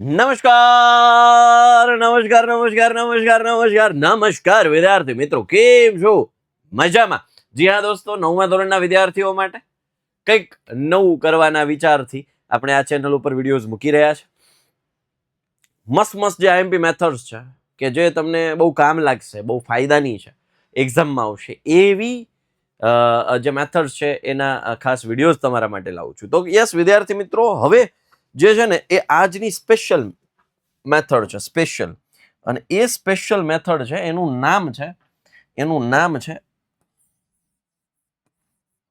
નમસ્કાર નમસ્કાર નમસ્કાર નમસ્કાર નમસ્કાર નમસ્કાર વિદ્યાર્થી મિત્રો, કેમ છો? મજામાં? જી હા દોસ્તો, 9મા ધોરણના વિદ્યાર્થીઓ માટે કંઈક નવું કરવાના વિચારથી આપણે આ ચેનલ ઉપર વિડીયોઝ મૂકી રહ્યા છે. મસ્ત મસ્ત જે આઈએમપી મેથડ્સ છે કે જે તમને બહુ કામ લાગશે, બહુ ફાયદાની છે, એક્ઝામમાં આવશે એવી જે મેથડ્સ છે એના ખાસ વિડીયોઝ તમારા માટે લાવું છું. તો યસ વિદ્યાર્થી મિત્રો, હવે જે છે ને એ આજની સ્પેશિયલ મેથડ છે, સ્પેશિયલ. અને એ સ્પેશિયલ મેથડ છે એનું નામ છે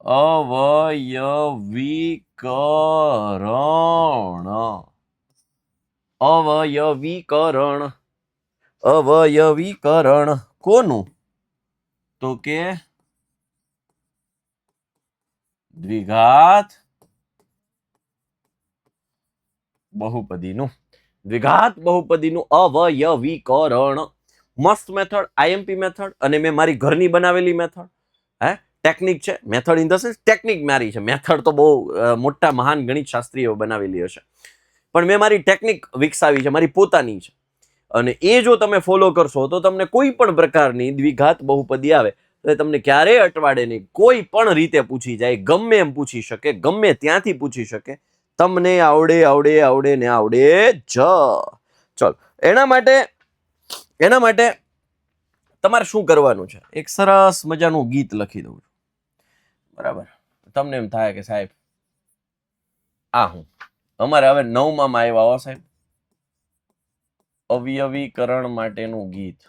અવયવીકરણ. અવયવીકરણ કોનું? તો કે દ્વિઘાત બહુપદીનું. દ્વિઘાત બહુપદીનું અવયવીકરણ. મસ્ત મેથડ, આઈએમપી મેથડ, અને મેં મારી ઘરની બનાવેલી મેથડ. ટેકનિક છે, method in the sense technique મારી છે. મેથડ તો બહુ મોટા મહાન ગણિત શાસ્ત્રીઓ બનાવેલી હશે, પણ મેં મારી ટેકનિક વિકસાવી છે, મારી પોતાની છે. અને એ જો તમે ફોલો કરશો તો તમને કોઈ પણ પ્રકારની દ્વિઘાત બહુપદી આવે તો તમને ક્યારેય અટવાડે નહીં. કોઈ પણ રીતે પૂછી જાય, ગમે એમ પૂછી શકે, ગમે ત્યાંથી પૂછી શકે, તમને આવડે આવડે આવડે ને આવડે જ. ચલો, એના માટે તમારે શું કરવાનું છે? એક સરસ મજાનું ગીત લખી દઉં છું, બરાબર? તમને એમ થાય કે સાહેબ આ હું અમારે હવે 9માં આવ્યા હો સાહેબ, અવયવીકરણ માટેનું ગીત.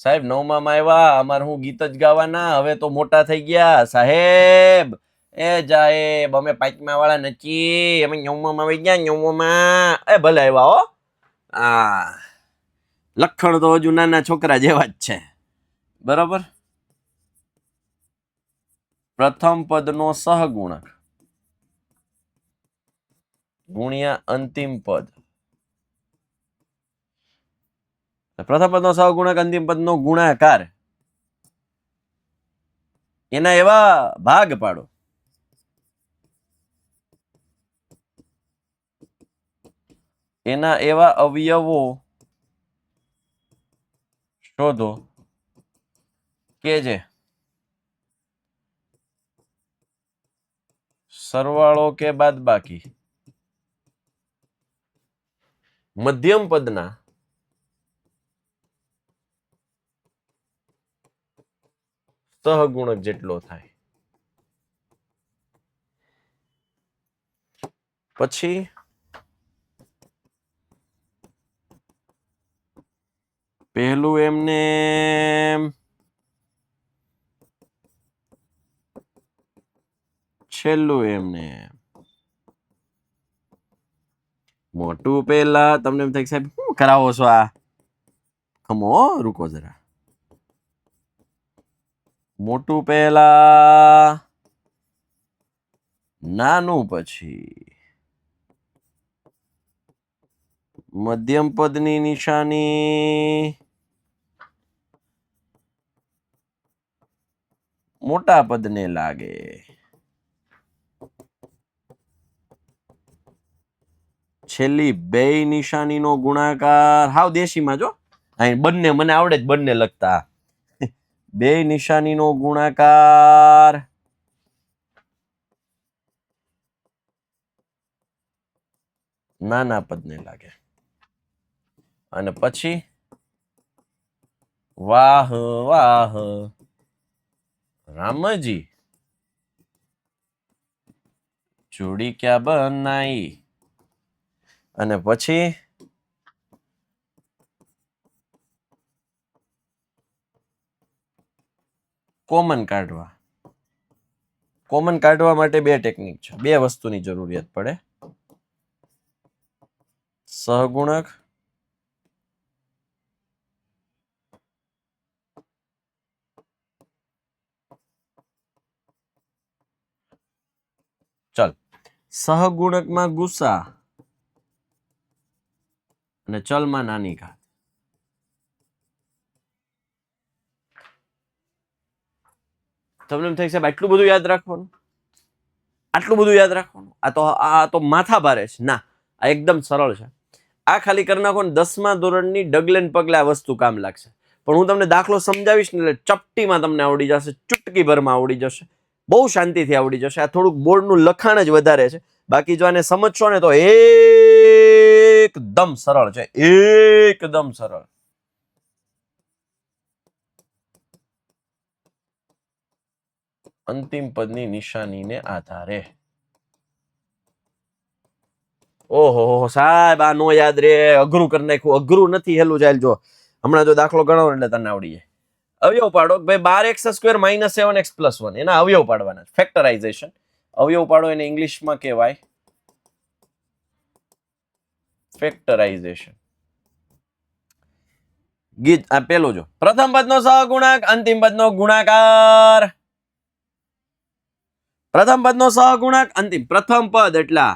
સાહેબ 9માં આવ્યા, અમારે હું ગીત જ ગાવાના? હવે તો મોટા થઈ ગયા સાહેબ. એ સાહેબ, અમે 5મા વાળા નથી, અમે 9માં આવી ગયા. 9માં એ ભલે આવ્યા હો. લખણ તો હજુ નાના છોકરા જેવા જ છે, બરાબર? પ્રથમ પદનો સહગુણક ગુણ્યા અંતિમ પદ. પ્રથમ પદનો સહગુણક અંતિમ પદનો ગુણાકાર. એના એવા ભાગ પાડો, એના એવા અવયવો શોધો કે જે સરવાળો કે બાદબાકી મધ્યમ પદના સહગુણક જેટલો થાય. પછી પહેલું એમને છેલ્લું એમને મોટું પહેલા. તમને એમ થાય સાહેબ શું કરાવો છો આ? ખમો, રૂકો જરા. મોટું પહેલા, નાનું પછી. મધ્યમ પદની નિશાની મોટા પદને લાગે. છેલ્લી બે નિશાનીનો ગુણાકાર હાવ દેશીમાં જો, અહીં બંને મને આવડે જ બંને લખતા. બે નિશાનીનો ગુણાકાર નાના પદને લાગે. અને પછી વાહ વાહ રામજી જોડી ક્યાં બનાઈ. અને પછી કોમન કાઢવા. કોમન કાઢવા માટે બે ટેકનિક છે, બે વસ્તુની જરૂરિયાત પડે: સહગુણક ચલ સહગુણકમાં ગુસા અને ચલમાં નાની ઘાત. તમને એમ થાય સાહેબ આટલું બધું યાદ રાખવાનું? આટલું બધું યાદ રાખવાનું? આ તો માથા ભારે છે. ના, આ એકદમ સરળ છે. આ ખાલી કરી નાખો ને 10મા ધોરણની ડગલે પગલે આ વસ્તુ કામ લાગશે. પણ હું તમને દાખલો સમજાવીશ ને એટલે ચપટીમાં તમને આવડી જશે, ચુટકીભરમાં આવડી જશે, બહુ શાંતિથી આવડી જશે. આ થોડુંક બોર્ડનું લખાણ જ વધારે છે, બાકી જો આને સમજશો ને તો એકદમ સરળ છે, એકદમ સરળ. અંતિમ પદની નિશાનીને આધારે. ઓહો સાહેબ, આ નો યાદ રે, અઘરું કરી નાખ્યું. અઘરું નથી, હેલું ચાલ. જો હમણાં જો દાખલો ગણાવો એટલે તને આવડી જાય. અવયવ પાડો ભાઈ, 12x² - 7x + 1 એના અવયવ પાડવાના. ફેક્ટરાઇઝેશન અવયવ પાડો, એને ઇંગ્લિશમાં કહેવાય ફેક્ટરાઇઝેશન. ગીત આ પેલો જો, પ્રથમ પદનો સહગુણક અંતિમ પદનો ગુણાકાર. પ્રથમ પદનો સહગુણક અંતિમ, પ્રથમ પદ એટલે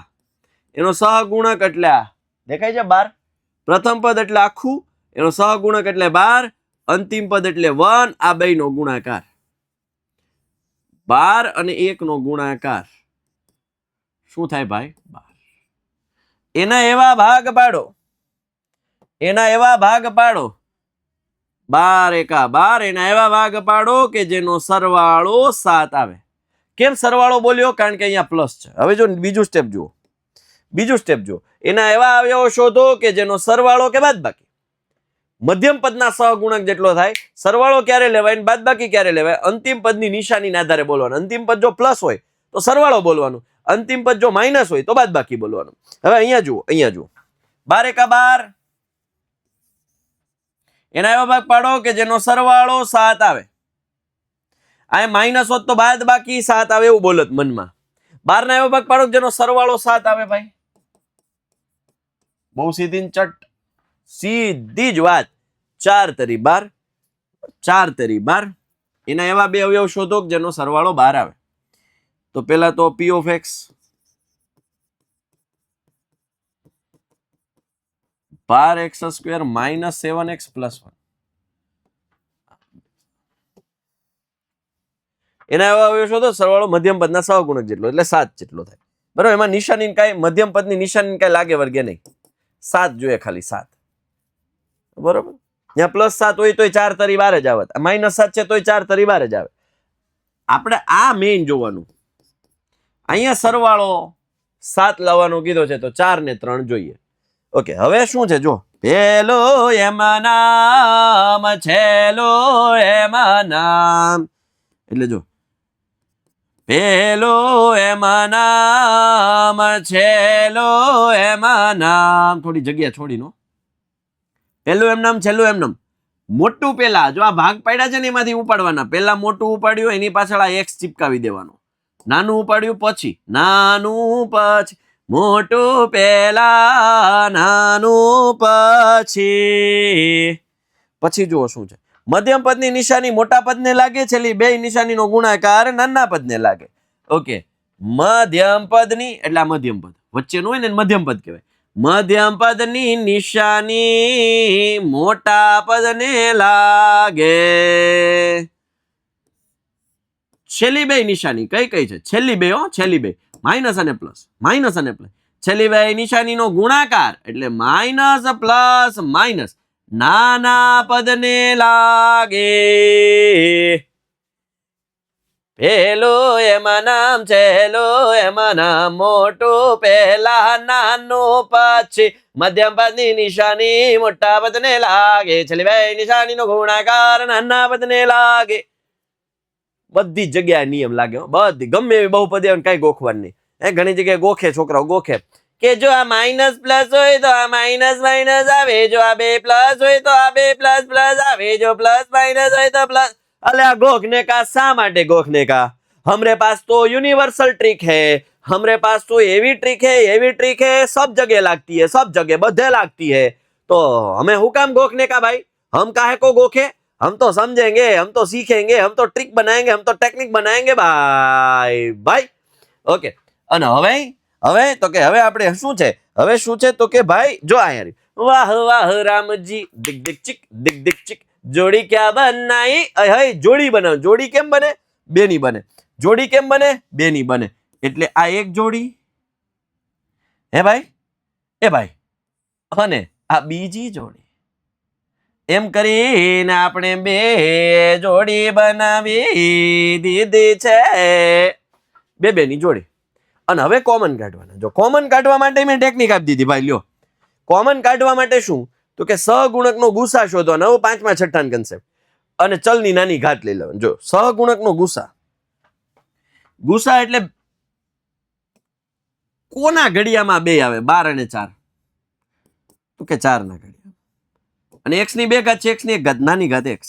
એનો સહગુણક એટલે દેખાય છે 12. પ્રથમ પદ એટલે આખું, એનો સહગુણક એટલે 12, અંતિમ પદ એટલે 1. આ બે નો ગુણાકાર, 12 અને 1 નો ગુણાકાર શું થાય ભાઈ? 12. એના એવા ભાગ પાડો, એના એવા ભાગ પાડો, 12 એકા 12, એના એવા ભાગ પાડો કે જેનો સરવાળો 7 આવે. કેમ સરવાળો બોલ્યો? કારણ કે અહીંયા પ્લસ છે. હવે જો બીજું સ્ટેપ જુઓ, બીજું સ્ટેપ જુઓ, એના એવા અવયવો શોધો કે જેનો સરવાળો કે બાદબાકી મધ્યમ પદના સહગુણક જેટલો થાય. સરવાળો ક્યારે લેવાય ને બાદબાકી ક્યારે લેવાય? અંતિમ પદની નિશાનીના આધારે બોલવાનું. અંતિમ પદ જો પ્લસ હોય તો સરવાળો બોલવાનું, અંતિમ પદ જો માઇનસ હોય તો બાદબાકી બોલવાનું. હવે અહીંયા જુઓ, અહીંયા જુઓ, 12 એકા 12, એના એવા ભાગ પાડો કે જેનો સરવાળો 7 આવે. આ માઇનસ હોત તો બાદબાકી 7 આવે એવું બોલત મનમાં. 12 ના એવા ભાગ પાડો કે જેનો સરવાળો 7 આવે. ભાઈ બહુ સીધી ચટ, સીધી જ વાત. 4 તરી 12, 4 તરી 12. એના એવા બે અવયવ શોધો કે જેનો સરવાળો 12 આવે. તો પેલા તો p of x 12x² - 7x + 1. એના એવા અવયવ શોધો, સરવાળો મધ્યમ પદના સહગુણક જેટલો એટલે 7 જેટલો થાય. બરાબર. એમાં નિશાની કાંઈ મધ્યમ પદની નિશાની કાંઈ લાગે વર્ગે નહીં, 7 જોઈએ ખાલી, 7. બરોબર. ત્યાં +7 હોય તોય 4 તરી 12 જ આવે, -7 છે તોય 4 તરી 12 જ આવે. આપણે આ મેઇન જોવાનું. અહીંયા સરવાળો 7 લાવવાનો કીધો છે તો 4 ને 3 જોઈએ. ઓકે, હવે શું છે જો, પેલો એમાં નામ, છેલ્લો એમાં નામ. એટલે જો, પેલો એમાં નામ, છેલ્લો એમાં નામ. થોડી જગ્યા છોડીનો. પેલું એમ નામ, છેલ્લું એમ નામ. મોટું પેલા જો આ ભાગ પાડ્યા છે ને એમાંથી ઉપાડવાના. પેલા મોટું ઉપાડ્યું, એની પાછળ આ x ચિપકાવી દેવાનો. નાનું ઉપાડ્યું પછી, નાનું પછી, મોટું પેલા, નાનું પછી. પછી જુઓ શું છે, મધ્યમ પદની નિશાની મોટા પદને લાગે, છેલ્લી બે નિશાનીનો ગુણાકાર નાના પદને લાગે. ઓકે, મધ્યમ પદની એટલે મધ્યમ પદ વચ્ચેનું હોય ને મધ્યમ પદ કહેવાય. મધ્યમ પદની નિશાની મોટા પદને લાગે. છેલ્લી બે નિશાની કઈ કઈ છે? છેલ્લી બે, છેલ્લી બે, માઇનસ અને પ્લસ, માઇનસ અને પ્લસ. છેલ્લી બે નિશાનીનો ગુણાકાર એટલે માઇનસ પ્લસ માઇનસ નાના પદને લાગે. પેલો એમાં નામ, છેલ્લો એમાં નામ, મોટું પહેલા, નાનું પછી, મધ્યમ પદની નિશાની મોટા પદને લાગે. છેલ્લી બે નિશાનીનો ગુણાકાર નાના પદને લાગે. બધી જગ્યાએ નિયમ લાગે, બધી ગમે એવી બહુપદી કઈ ગોખવાની નહીં. ઘણી જગ્યાએ ગોખે, છોકરાઓ ગોખે કે જો આ માઇનસ પ્લસ હોય તો આ માઇનસ માઇનસ આવે, જો આ બે પ્લસ હોય તો આ બે પ્લસ પ્લસ આવે, જો પ્લસ માઇનસ હોય તો प्लस. अले आ गोखने का शा माटे गोखने का? हमरे पास तो यूनिवर्सल ट्रिक है, हमरे पास तो एवी ट्रिक है, सब जगह लागती है, सब जगह बधे लागती है. तो हमें हुकाम गोखने का भाई? हम काहे को गोखे? हम तो समझेंगे, हम तो सीखेंगे, हम तो ट्रिक बनाएंगे, हम तो टेक्निक बनाएंगे भाई भाई. ओके, અને હવે તો કે હવે આપણે શું છે? હવે શું છે તો કે ભાઈ જો અહીંયા વાહ વાહ રામજી દિક દિક ચિક જોડી ક્યાં બનાઈ? હે જોડી બનાવ. જોડી કેમ બને? બે ની બને. જોડી કેમ બને? બે ની બને. એટલે આ એક જોડી. હે ભાઈ, એ ભાઈ અને આ બીજી જોડી. એમ કરીને આપણે બે જોડી બનાવી દીધી છે, બે ની જોડી. અને હવે કોમન કાઢવાના. જો કોમન કાઢવા માટે મેં ટેકનિક આપી દીધી ભાઈ, લ્યો. કોમન કાઢવા માટે શું? તો કે સહગુણકનો ગુસા શોધવાનો. હવે 5મા 6ઠ્ઠા કન્સેપ્ટ. અને ચલની નાની ઘાત લઈ લેવાની. જો સહગુણકનો ગુસા, ગુસા એટલે કોના ઘડિયામાં બે આવે? 12 અને 4. તો કે 4 ના ઘડિયા. અને x ની 2 ઘાત છે, x ની 1 ઘાત, નાની ઘાત x.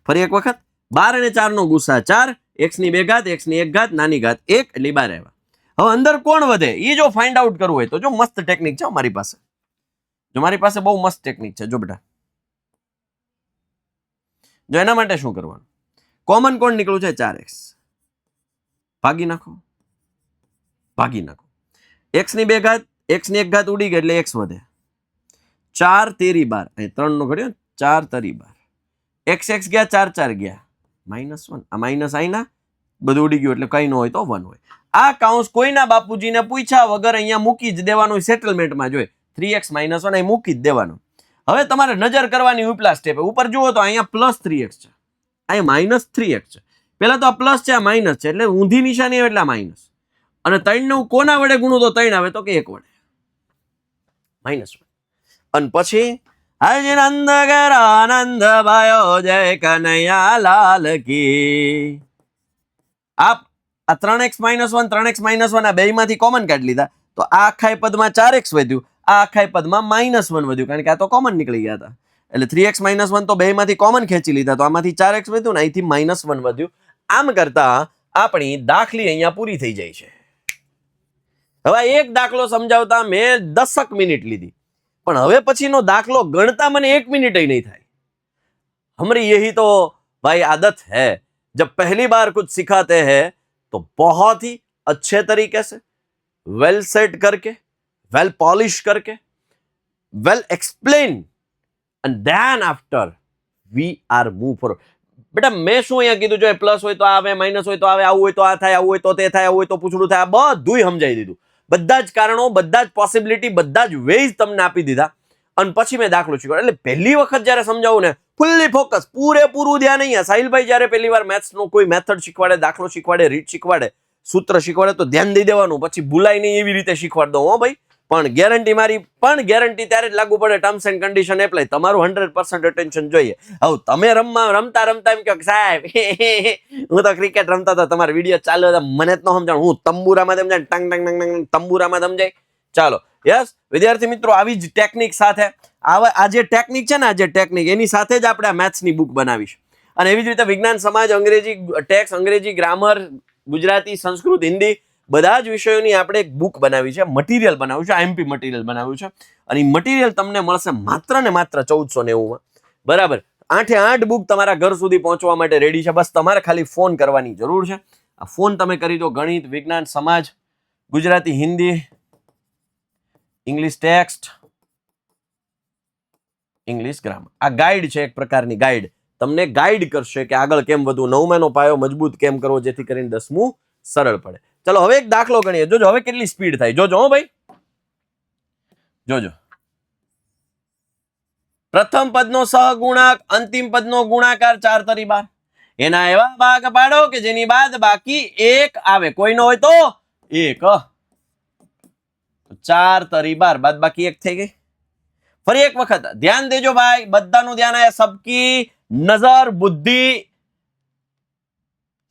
ફરી એક વખત 12 અને 4 નો ગુસા 4, x ની 2 ઘાત, x ની 1 ઘાત, નાની ઘાત 1, એટલે 12 આવ્યા. હવે અંદર કોણ વધે એ જો ફાઇન્ડ આઉટ કરવું હોય તો જો મસ્ત ટેકનિક છે મારી પાસે. જો મારી પાસે બહુ મસ્ત ટેકનિક છે. જો બેટા, જો એના માટે શું કરવાનું? કોમન કોણ નીકળ્યું છે? 4x. ભાગી નાખો, ભાગી નાખો. x ની 2 ઘાત, x ની 1 ઘાત ઉડી ગઈ એટલે x વધે. 4 તેરી 12, અહીં 3 નો ઘડ્યો, 4 તરી 12. x ગયા, 4 4 ગયા, -1. આ માઇનસ આઈના બધું ઉડી ગયું એટલે કઈ ન હોય તો 1 હોય. આ કાઉન્સ કોઈના બાપુજીને પૂછ્યા વગર અહીંયા મૂકી જ દેવાનું. સેટલમેન્ટમાં જોઈએ 3x - 1 અહીં મૂકી જ દેવાનું. હવે તમારે નજર કરવાની ઉપલા સ્ટેપે. ઉપર જુઓ તો અહીંયા +3x છે, અહીંયા -3x છે. પેલા તો આ પ્લસ છે, આ માઇનસ છે, એટલે ઊંધી નિશાની આવે એટલે આ માઇનસ. અને 3 ને કોના વડે ગુણું તો 3 આવે? તો કે 1 વડે, -1. અને પછી હજ નંદ ઘર આનંદ ભાયો જય કનૈયા લાલ કી. આ 3x - 1, 3x - 1 આ બેમાંથી કોમન કાઢી લીધા તો આ આખા પદમાં 4x વધ્યું, આ આખા પદમાં -1 વધ્યું, કારણ કે આ તો કોમન નીકળી ગયા હતા. એટલે 3x - 1 તો બેમાંથી કોમન ખેંચી લીધા તો આમાંથી 4x વધ્યું ને અહીંથી -1 વધ્યું. આમ કરતા આપણી દાખલી અહીંયા પૂરી થઈ જાય છે. હવે એક દાખલો સમજાવતા મેં 10 મિનિટ લીધી, પણ હવે પછીનો દાખલો ગણતા મને 1 મિનિટ નહીં થાય. हमारी यही तो भाई आदत है, जब पहली बार कुछ सिखाते हैं तो बहुत ही अच्छे तरीके से वेल सेट करके, वेल पॉलिश करके, well explain and then after we are move forward. बेटा મેં શું અહીંયા કીધું? જો પ્લસ હોય તો આવે, માઇનસ હોય તો આવે, આવું હોય તો આ થાય, આવું હોય તો તે થાય, આવું હોય તો પૂછડું થાય, બધું સમજાવી દીધું. બધા જ કારણો, બધા જ પોસિબિલિટી, બધા જ વેઝ તમને આપી દીધા. અને પછી મેં દાખલો શીખવાડ્યો. એટલે પહેલી વખત જ્યારે સમજાવું ને ફૂલ્લી ફોકસ, પૂરેપૂરું ધ્યાન અહીંયા. સાહિલભાઈ જ્યારે પહેલી વાર મેથ્સનો કોઈ મેથડ શીખવાડે, દાખલો શીખવાડે, રીત શીખવાડે, સૂત્ર શીખવાડે તો ધ્યાન દઈ દેવાનું. પછી ભૂલાય નહીં એવી રીતે શીખવાડ દઉં હો ભાઈ. પણ ગેરંટી મારી, પણ ગેરંટી ત્યારે જ લાગુ પડે ટર્મ્સ એન્ડ કન્ડિશન એપ્લાય. તમારું 100% અટેન્શન જોઈએ. હવે તમે રમતા એમ કહો સાહેબ હું તો ક્રિકેટ રમતા હતો, તમારો વિડીયો ચાલ્યો હતો, મને જ ન સમજાણ, હું તંબુરામાં સમજાણ, ટંગ ટંગ ટંગ ટંગ તંબુરામાં સમજાય. ચાલો યસ વિદ્યાર્થી મિત્રો, આવી જ ટેકનિક સાથે આ જે ટેકનિક છે ને, આ જે ટેકનિક એની સાથે જ આપણે આ મેથ્સની બુક બનાવીશ. અને એવી જ રીતે વિજ્ઞાન, સમાજ, અંગ્રેજી ટેક્સ, અંગ્રેજી ગ્રામર, ગુજરાતી, સંસ્કૃત, હિન્દી બધા જ વિષયોની આપણે એક બુક બનાવી છે, મટીરિયલ બનાવ્યું છે, આઈએમપી મટીરિયલ બનાવ્યું છે. અને એ મટીરિયલ તમને મળશે માત્ર ને માત્ર 1490માં. બરાબર, 8 બુક તમારા ઘર સુધી પહોંચવા માટે રેડી છે. બસ તમારે ખાલી ફોન કરવાની જરૂર છે. આ ફોન તમે કરી દો. ગણિત, વિજ્ઞાન, સમાજ, Gujarati, Hindi, English text, English grammar. આ ગાઈડ છે, એક પ્રકારની ગાઈડ. તમને ગાઈડ કરશે કે આગળ કેમ વધવું, 9માનો પાયો મજબૂત કેમ કરવો જેથી કરીને 10મું સરળ પડે. ચલો હવે એક દાખલો ગણીએ. જોજો હવે કેટલી સ્પીડ થાય. જોજો હો ભાઈ, જોજો. પ્રથમ પદનો સહગુણક, અંતિમ પદનો ગુણાકાર 4 તરી 12. એના એવા ભાગ પાડો કે જેની બાદ બાકી 1 આવે. કોઈ ન હોય તો 1. 4 તરી 12 બાદ બાકી 1 થઈ ગઈ. ફરી એક વખત ધ્યાન દેજો ભાઈ, બધાનું ધ્યાન આયા. सबकी नजर, बुद्धि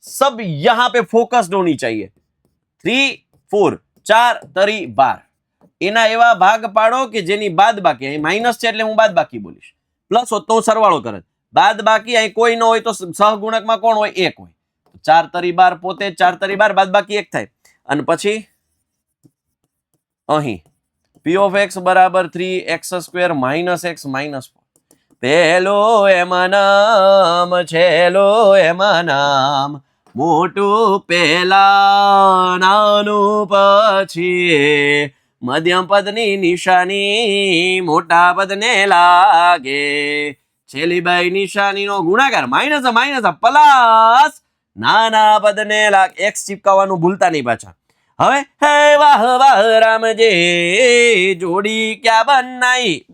सब यहां पे फोकस्ड होनी चाहिए. 3 4 4 તરી 12. એના એવા ભાગ પાડો કે જેની બાદ બાકી, અહીં માઇનસ છે એટલે હું બાદ બાકી બોલીશ, પ્લસ હોત તો હું સરવાળો કરે. બાદ બાકી અહીં કોઈ ન હોય તો સહગુણકમાં કોણ હોય? 1 હોય. 4 તરી 12 પોતે 4 તરી 12 બાદ બાકી 1 થાય. અને પછી અહીં p of x બરાબર 3x² - x - 4. પહેલો એમાં નામ, છેલ્લો એમાં નામ, મોટું પહેલા, નાનું પછી, મધ્યમ પદની નિશાની મોટા પદને લાગે, છેલ્લી બાઈ નિશાનીનો ગુણાકાર, માઇનસ પ્લસ નાના પદને લાગ એક્સ ચીપકાવવાનું ભૂલતા નહીં પાછા. હવે હે વાહ વાહ રામજે જોડી ક્યાં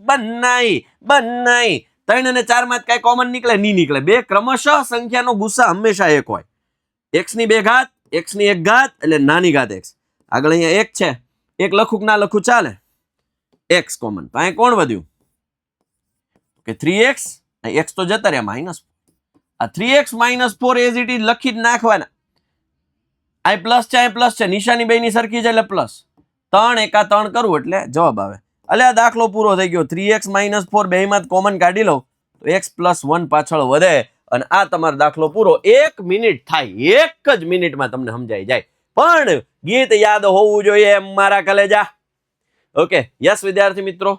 બનાઈ 3 અને 4 માં કઈ કોમન નીકળે નહીં નીકળે. બે ક્રમશઃ સંખ્યાનો ગુસ્સા હંમેશા એક હોય. x ની 2 ઘાત x ની 1 ઘાત એટલે નાની ઘાત x. આગળ અહીંયા 1 છે, 1 લખું કે ના લખું ચાલે, x કોમન. તો અહીં કોણ વધ્યું કે 3x, x તો જતા રહ્યા માઇનસ. આ 3x - 4 એઝ ઇટ ઇઝ લખી જ નાખવાના. આ પ્લસ છે, આ પ્લસ છે, નિશાની બેની સરખી છે એટલે પ્લસ. 3 એકા 3 કરવું એટલે જવાબ આવે. એટલે આ દાખલો પૂરો થઈ ગયો. 3x - 4 બેમાં કોમન કાઢી લો તો x + 1 પાછળ વધે અને આ તમારો દાખલો પૂરો. 1 મિનિટ થાય, 1 જ મિનિટમાં તમને સમજાઈ જાય. પણ ગીત યાદ હોવું જોઈએ એમ મારા કલેજા. ઓકે, યસ વિદ્યાર્થી મિત્રો,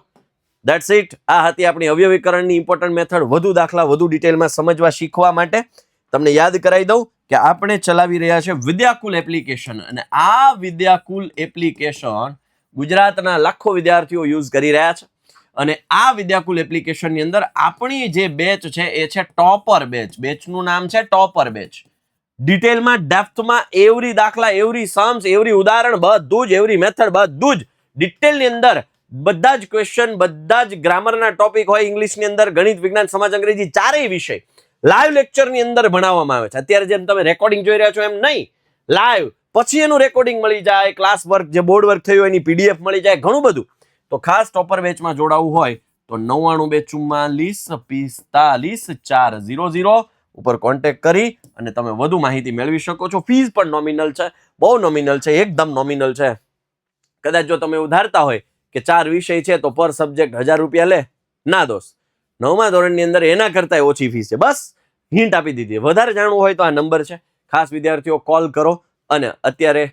ધેટ્સ ઇટ. આ હતી આપણી અવયવીકરણની ઇમ્પોર્ટન્ટ મેથડ. વધુ દાખલા વધુ ડિટેલમાં સમજવા શીખવા માટે તમને યાદ કરાવી દઉં કે આપણે ચલાવી રહ્યા છે વિદ્યાકુલ એપ્લિકેશન, અને આ વિદ્યાકુલ એપ્લિકેશન ગુજરાતના લાખો વિદ્યાર્થીઓ યુઝ કરી રહ્યા છે. અને આ વિદ્યાકુલ એપ્લિકેશનની અંદર આપણી જે બેચ છે એ છે ટોપર બેચ. બેચનું નામ છે ટોપર બેચ. ડિટેલમાં ડેપ્થમાં એવરી દાખલા, એવરી સમ્સ, એવરી ઉદાહરણ, બધું જ, એવરી મેથડ, બધું જ ડિટેલની અંદર બધા જ ક્વેશ્ચન, બધા જ ગ્રામરના ટોપિક હોય ઇંગ્લિશની અંદર, ગણિત, વિજ્ઞાન, સમાજ, અંગ્રેજી, ચારેય વિષય લાઈવ લેક્ચરની અંદર ભણાવવામાં આવે છે. અત્યારે જેમ તમે રેકોર્ડિંગ જોઈ રહ્યા છો એમ નહીં, લાઈવ. પછી એનું રેકોર્ડિંગ મળી જાય, ક્લાસ વર્ક જે બોર્ડ વર્ક થયું એની પીડીએફ મળી જાય, ઘણું બધું. તો ખાસ ટોપર બેચમાં જોડાવવું હોય તો 99 244 45 400 ઉપર કોન્ટેક્ટ કરી અને તમે વધુ માહિતી મેળવી શકો છો. ફીસ પણ નોમિનલ છે, બહુ નોમિનલ છે, એકદમ નોમિનલ છે. કદાચ જો તમે એવું ધારતા હોય કે 4 વિષય છે તો પર સબ્જેક્ટ 1000 રૂપિયા લે, ના દોસ્ત, 9મા ધોરણની અંદર એના કરતા ઓછી ફીસ છે. બસ હિન્ટ આપી દીધી. વધારે જાણવું હોય તો આ નંબર છે. ખાસ વિદ્યાર્થીઓ કોલ કરો અને અત્યારે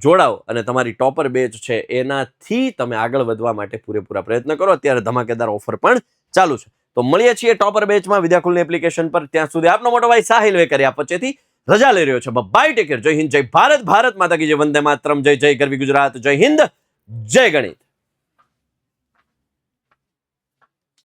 જોડાઓ અને તમારી ટોપર બેચ છે એનાથી તમે આગળ વધવા માટે પૂરેપૂરા પ્રયત્ન કરો. અત્યારે ધમાકેદાર ઓફર પણ ચાલુ છે. તો મળીએ છીએ ટોપર બેચમાં વિદ્યાકુલની એપ્લિકેશન પર. ત્યાં સુધી આપનો મોટો ભાઈ સાહિલ વેકરિયા આપચેથી રજા લઈ રહ્યો છે. Bye, take care. જય હિન્દ, જય ભારત, ભારત માતા કી જય, વંદે માતરમ, જય જય ગરવી ગુજરાત, જય હિન્દ, જય ગણિત.